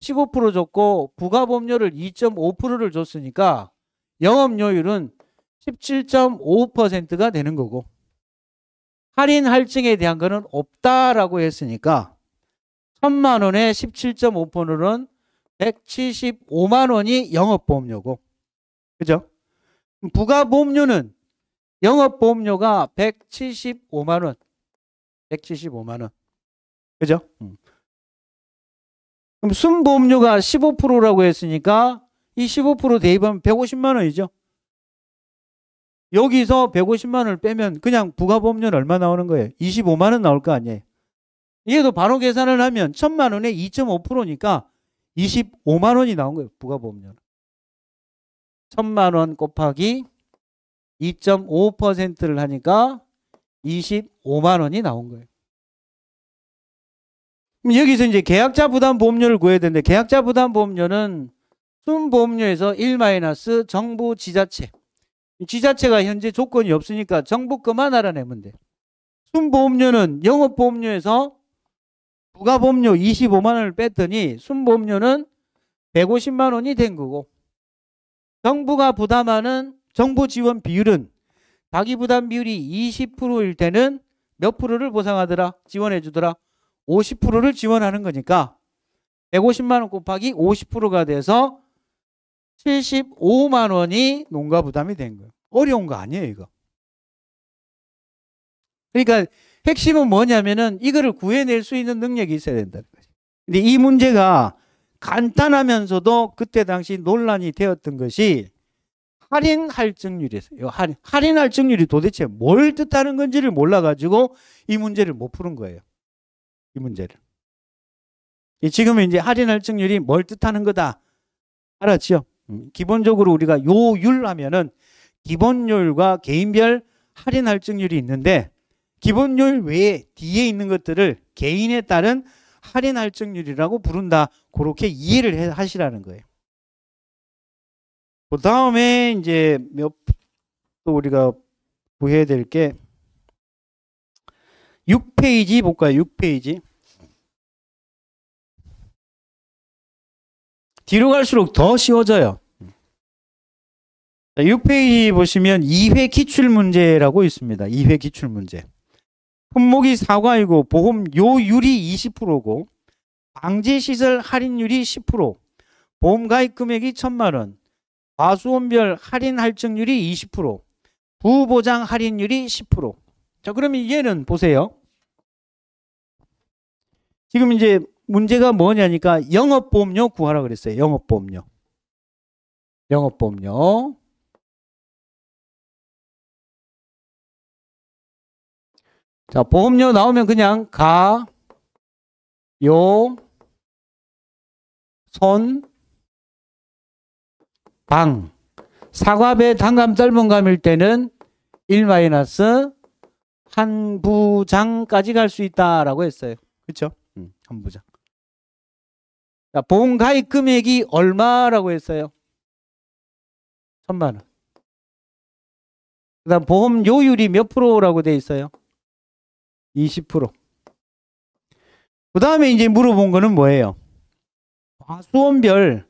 15% 줬고 부가보험료를 2.5%를 줬으니까 영업료율은 17.5%가 되는 거고, 할인 할증에 대한 거는 없다라고 했으니까 1,000만 원에 17.5%는 175만 원이 영업보험료고, 그죠? 부가보험료는 영업보험료가 175만 원. 175만 원. 그죠? 그럼 순보험료가 15%라고 했으니까 이 15% 대입하면 150만 원이죠. 여기서 150만 원을 빼면 그냥 부가보험료는 얼마 나오는 거예요? 25만 원 나올 거 아니에요. 얘도 바로 계산을 하면 1,000만 원에 2.5%니까 25만 원이 나온 거예요. 부가보험료는. 1,000만 원 곱하기 2.5%를 하니까 25만 원이 나온 거예요. 그럼 여기서 이제 계약자 부담 보험료를 구해야 되는데, 계약자 부담 보험료는 순보험료에서 1- 정부 지자체. 지자체가 현재 조건이 없으니까 정부 것만 알아내면 돼. 순보험료는 영업보험료에서 부가보험료 25만 원을 뺐더니 순보험료는 150만 원이 된 거고, 정부가 부담하는 정부 지원 비율은 자기 부담 비율이 20%일 때는 몇 프로를 보상하더라? 지원해 주더라? 50%를 지원하는 거니까 150만 원 곱하기 50%가 돼서 75만 원이 농가 부담이 된 거예요. 어려운 거 아니에요, 이거. 그러니까 핵심은 뭐냐면은 이거를 구해낼 수 있는 능력이 있어야 된다는 거죠. 근데 이 문제가 간단하면서도 그때 당시 논란이 되었던 것이 할인 할증률이었어요. 할인 할증률이 도대체 뭘 뜻하는 건지를 몰라가지고 이 문제를 못 푸는 거예요. 이 문제를. 지금은 이제 할인 할증률이 뭘 뜻하는 거다. 알았죠? 기본적으로 우리가 요율 하면은 기본요율과 개인별 할인 할증률이 있는데, 기본요율 외에 뒤에 있는 것들을 개인에 따른 할인 할증률이라고 부른다. 그렇게 이해를 하시라는 거예요. 그 다음에 이제 또 우리가 구해야 될 게 6페이지 볼까요? 6페이지. 뒤로 갈수록 더 쉬워져요. 6페이지 보시면 2회 기출문제라고 있습니다. 2회 기출문제. 품목이 사과이고 보험료율이 20%고 방지시설 할인율이 10%, 보험가입 금액이 1,000만 원, 과수원별 할인 할증률이 20%, 부보장 할인율이 10%. 자, 그러면 얘는 보세요. 지금 이제 문제가 뭐냐니까 영업보험료 구하라 그랬어요. 영업보험료. 영업보험료. 자, 보험료 나오면 그냥 가, 요, 손, 방. 사과배 단감 짧은 감일 때는 1 마이너스 한 부장까지 갈 수 있다라고 했어요. 그렇죠? 한 부장. 자, 보험 가입 금액이 얼마라고 했어요? 1,000만 원. 그다음 보험 요율이 몇 프로라고 돼 있어요? 20%. 그다음에 이제 물어본 거는 뭐예요? 과수원별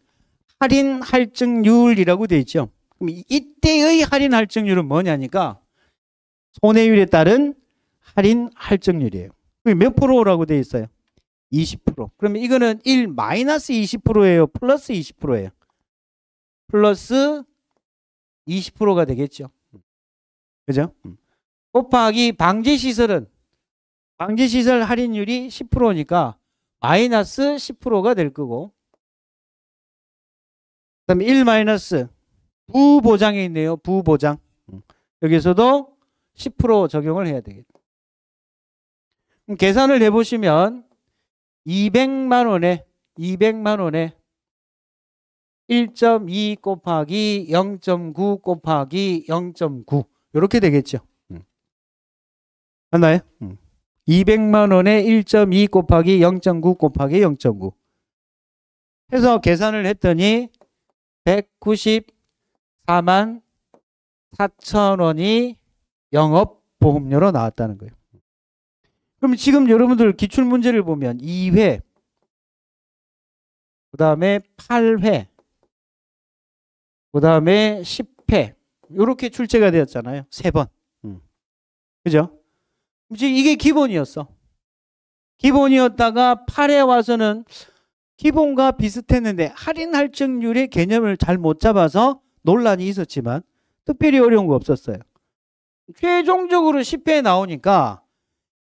할인 할증률이라고 돼 있죠. 그럼 이때의 할인 할증률은 뭐냐니까 손해율에 따른 할인 할증률이에요. 그게 몇 프로라고 돼 있어요? 20%. 그러면 이거는 1 마이너스 20%예요? 플러스 20%예요? 플러스 20%가 되겠죠. 그죠? 곱하기 방제시설은 방제시설 할인율이 10%니까 마이너스 10%가 될 거고, 그 다음에 1 마이너스 부보장에 있네요. 부보장. 여기서도 10% 적용을 해야 되겠다. 그럼 계산을 해보시면 200만 원에 1.2 곱하기 0.9 곱하기 0.9 이렇게 되겠죠. 맞나요? 200만 원에 1.2 곱하기 0.9 곱하기 0.9 해서 계산을 했더니 194만 4천 원이 영업보험료로 나왔다는 거예요. 그럼 지금 여러분들 기출문제를 보면 2회, 그 다음에 8회, 그 다음에 10회 이렇게 출제가 되었잖아요. 3번. 그죠? 이게 기본이었어. 기본이었다가 8회 와서는 기본과 비슷했는데 할인 할증률의 개념을 잘 못 잡아서 논란이 있었지만 특별히 어려운 거 없었어요. 최종적으로 10회에 나오니까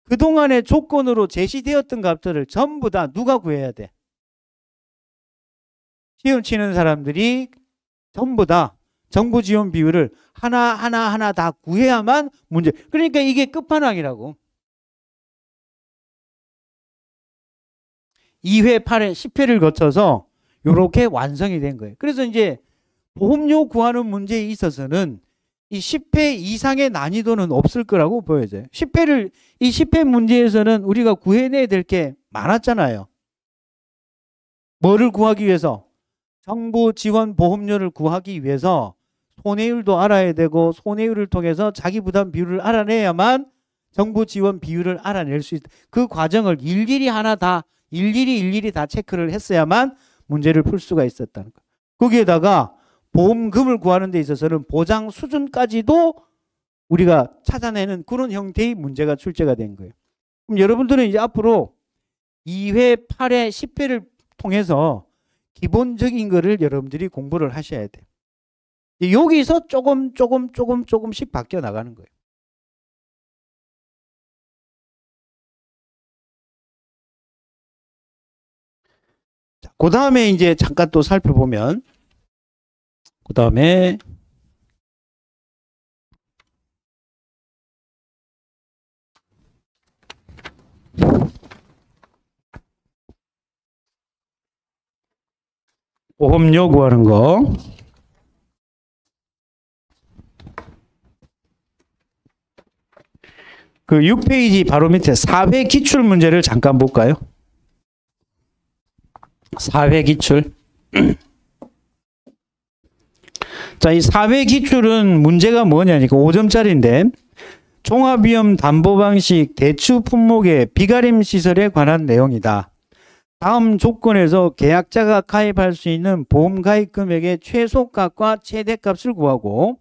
그동안의 조건으로 제시되었던 값들을 전부 다 누가 구해야 돼? 시험 치는 사람들이 전부 다 정부 지원 비율을 하나 다 구해야만 문제. 그러니까 이게 끝판왕이라고. 2회, 8회, 10회를 거쳐서 이렇게 완성이 된 거예요. 그래서 이제 보험료 구하는 문제에 있어서는 이 10회 이상의 난이도는 없을 거라고 보여져요. 이 10회 문제에서는 우리가 구해내야 될 게 많았잖아요. 뭐를 구하기 위해서? 정부 지원 보험료를 구하기 위해서 손해율도 알아야 되고, 손해율을 통해서 자기 부담 비율을 알아내야만 정부 지원 비율을 알아낼 수 있다. 그 과정을 일일이 다 체크를 했어야만 문제를 풀 수가 있었다는 거예요. 거기에다가 보험금을 구하는 데 있어서는 보장 수준까지도 우리가 찾아내는 그런 형태의 문제가 출제가 된 거예요. 그럼 여러분들은 이제 앞으로 2회, 8회, 10회를 통해서 기본적인 거를 여러분들이 공부를 하셔야 돼요. 여기서 조금씩 바뀌어 나가는 거예요. 자, 그 다음에 이제 잠깐 또 살펴보면, 그 다음에 보험료 구하는 거. 그 6페이지 바로 밑에 4회 기출 문제를 잠깐 볼까요? 4회 기출. 자, 이 4회 기출은 문제가 뭐냐니까 5점짜리인데 종합위험 담보 방식 대출 품목의 비가림 시설에 관한 내용이다. 다음 조건에서 계약자가 가입할 수 있는 보험 가입 금액의 최소값과 최대값을 구하고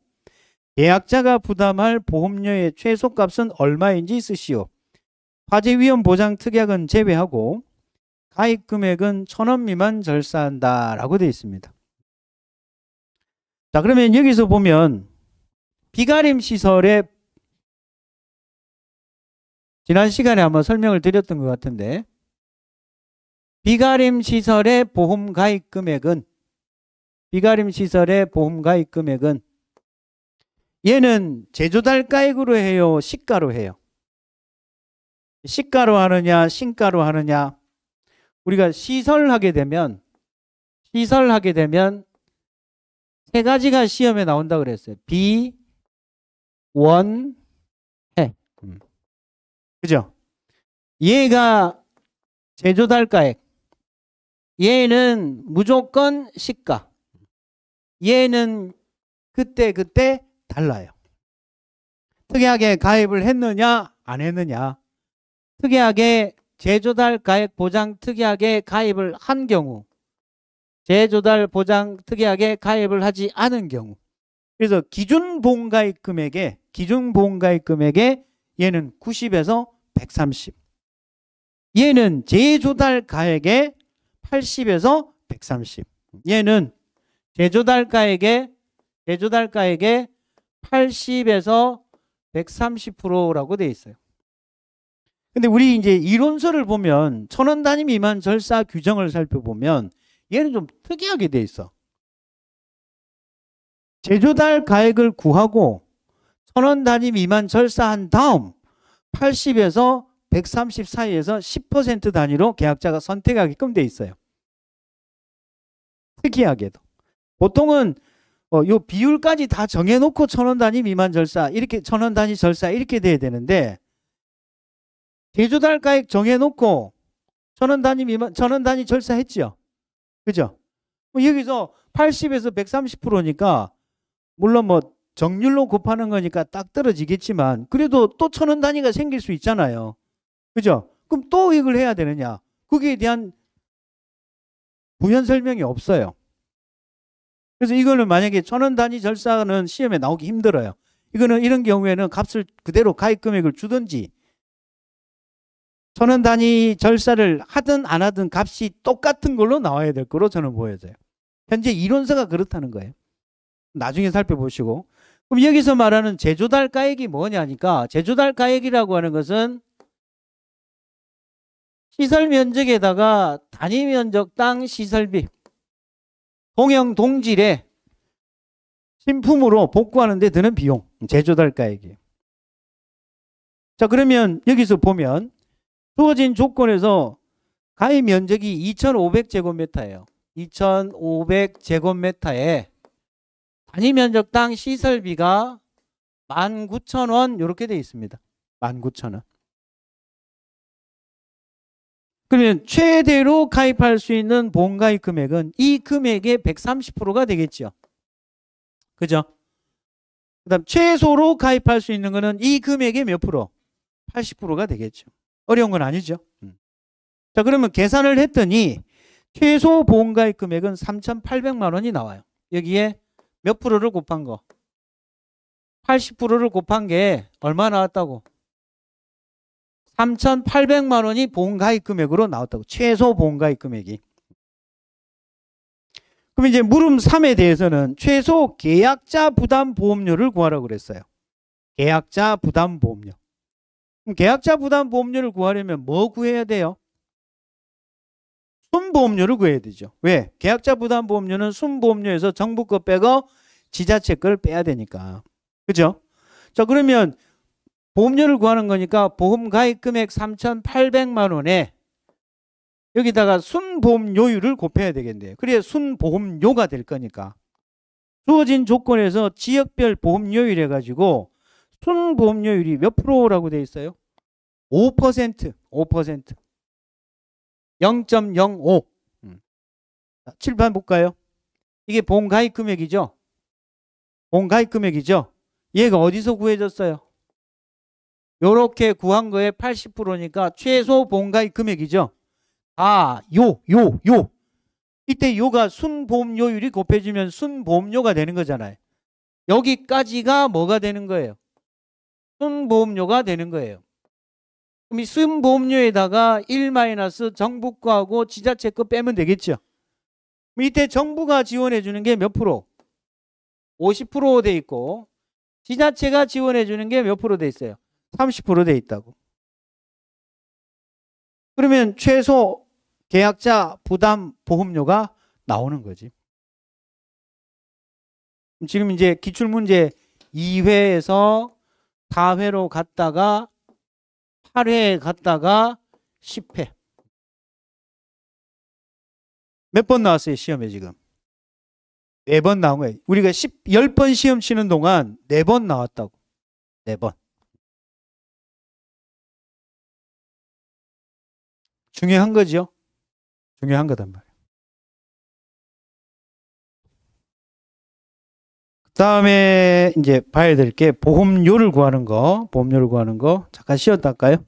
계약자가 부담할 보험료의 최소값은 얼마인지 쓰시오. 화재 위험 보장 특약은 제외하고 가입 금액은 1,000원 미만 절사한다 라고 되어 있습니다. 자, 그러면 여기서 보면 비가림 시설에 지난 시간에 한번 설명을 드렸던 것 같은데 비가림 시설의 보험 가입 금액은 얘는 제조달가액으로 해요? 시가로 해요? 시가로 하느냐 신가로 하느냐. 우리가 시설하게 되면 세 가지가 시험에 나온다 그랬어요. 비, 원, 해. 그죠? 얘가 제조달가액. 얘는 무조건 시가. 얘는 그때 달라요. 특이하게 가입을 했느냐 안 했느냐. 특이하게 제조달 가액 보장 특이하게 가입을 한 경우, 제조달 보장 특이하게 가입을 하지 않은 경우. 그래서 기준 보험 가입 금액에 얘는 90에서 130. 얘는 제조달 가액에 80에서 130. 얘는 제조달 가액에 80에서 130%라고 되어 있어요. 근데 우리 이제 이론서를 보면 1,000원 단위 미만 절사 규정을 살펴보면 얘는 좀 특이하게 돼 있어. 제조달 가액을 구하고 1,000원 단위 미만 절사한 다음 80에서 130 사이에서 10% 단위로 계약자가 선택하게끔 돼 있어요. 특이하게도. 보통은 요 비율까지 다 정해놓고 1,000원 단위 미만 절사 이렇게 1,000원 단위 절사 이렇게 돼야 되는데 제조달 가액 정해놓고 1,000원 단위 절사했죠. 그죠? 여기서 80에서 130%니까 물론 뭐 정률로 곱하는 거니까 딱 떨어지겠지만 그래도 또 1,000원 단위가 생길 수 있잖아요. 그죠? 그럼 또 이걸 해야 되느냐? 거기에 대한 부연 설명이 없어요. 그래서 이거는 만약에 1,000원 단위 절사는 시험에 나오기 힘들어요. 이런 경우에는 값을 그대로 가입 금액을 주든지 1,000원 단위 절사를 하든 안 하든 값이 똑같은 걸로 나와야 될 거로 저는 보여져요. 현재 이론서가 그렇다는 거예요. 나중에 살펴보시고. 그럼 여기서 말하는 제조달 가액이 뭐냐니까 제조달 가액이라고 하는 것은 시설 면적에다가 단위 면적당 시설비 동형 동질에 신품으로 복구하는 데 드는 비용 제조달 가액이에요. 자 그러면 여기서 보면 주어진 조건에서 가입 면적이 2,500제곱미터예요. 2,500제곱미터에 단위 면적당 시설비가 19,000원 이렇게 되어 있습니다. 19,000원. 그러면 최대로 가입할 수 있는 보험 가입 금액은 이 금액의 130%가 되겠죠. 그죠? 그 다음 최소로 가입할 수 있는 거는 이 금액의 몇 프로? 80%가 되겠죠. 어려운 건 아니죠. 자 그러면 계산을 했더니 최소 보험 가입 금액은 3,800만 원이 나와요. 여기에 몇 프로를 곱한 거? 80%를 곱한 게 얼마 나왔다고? 3,800만 원이 보험 가입 금액으로 나왔다고. 최소 보험 가입 금액이. 그럼 이제 물음 3에 대해서는 최소 계약자 부담 보험료를 구하라고 그랬어요. 계약자 부담 보험료. 그럼 계약자 부담 보험료를 구하려면 뭐 구해야 돼요? 순보험료를 구해야 되죠. 왜? 계약자 부담 보험료는 순보험료에서 정부 거 빼고 지자체 걸 빼야 되니까. 그죠? 자 그러면 보험료를 구하는 거니까 보험 가입 금액 3,800만 원에 여기다가 순보험료율을 곱해야 되겠네요. 그래야 순보험료가 될 거니까. 주어진 조건에서 지역별 보험료율 해가지고 순보험료율이 몇 프로라고 돼 있어요? 5%. 0.05. 칠판 볼까요? 이게 보험 가입 금액이죠. 보험 가입 금액이죠. 얘가 어디서 구해졌어요? 요렇게 구한 거에 80%니까 최소 보험 가입 금액이죠. 요. 이때 요가 순보험료율이 곱해지면 순보험료가 되는 거잖아요. 여기까지가 뭐가 되는 거예요? 순보험료가 되는 거예요. 그럼 이 순보험료에다가 1 마이너스 정부 거하고 지자체 거 빼면 되겠죠. 이때 정부가 지원해 주는 게 몇 프로? 50% 돼 있고 지자체가 지원해 주는 게 몇 프로 돼 있어요? 30% 돼 있다고. 그러면 최소 계약자 부담 보험료가 나오는 거지. 지금 이제 기출문제 2회에서 4회로 갔다가 8회에 갔다가 10회. 몇 번 나왔어요, 시험에 지금? 4번 나온 거예요. 우리가 10번 시험 치는 동안 4번 나왔다고. 4번. 중요한 거죠. 중요한 거단 말이에요. 그다음에 이제 봐야 될 게 보험료를 구하는 거. 보험료를 구하는 거. 잠깐 쉬었다 할까요?